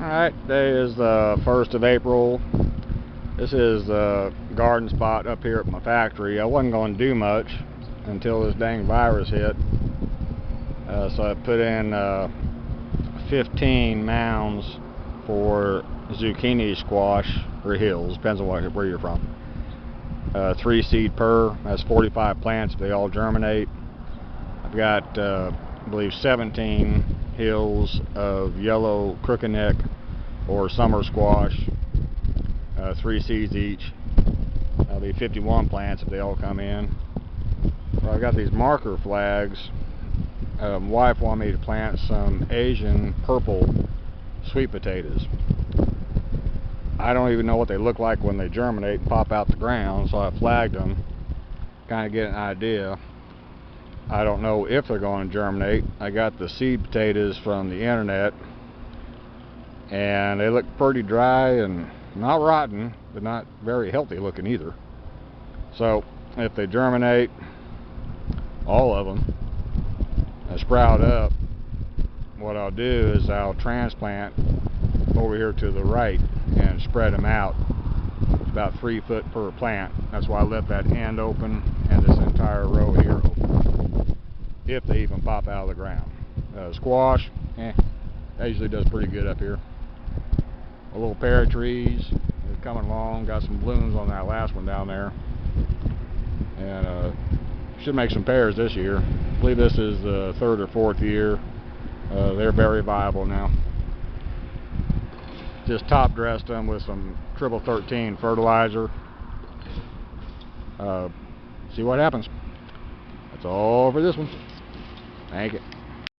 Alright, today is the 1st of April. This is the garden spot up here at my factory. I wasn't going to do much until this dang virus hit. So I put in 15 mounds for zucchini, squash, or hills, depends on where you're from. 3 seed per, that's 45 plants if they all germinate. I've got, I believe, 17 hills of yellow crooked-neck or summer squash, 3 seeds each. That'll be 51 plants if they all come in. Well, I've got these marker flags. My wife wanted me to plant some Asian purple sweet potatoes. I don't even know what they look like when they germinate and pop out the ground, so I flagged them, kind of get an idea. I don't know if they're going to germinate. I got the seed potatoes from the internet, and they look pretty dry and not rotten, but not very healthy looking either. So if they germinate, all of them, and sprout up, what I'll do is I'll transplant over here to the right and spread them out. It's about 3 foot per plant. That's why I left that end open and this entire row here open, if they even pop out of the ground. Squash, that usually does pretty good up here. A little pear trees, they're coming along. Got some blooms on that last one down there, and should make some pears this year. I believe this is the 3rd or 4th year. They're very viable now. Just top dressed them with some triple 13 fertilizer. See what happens. That's all for this one. Thank you.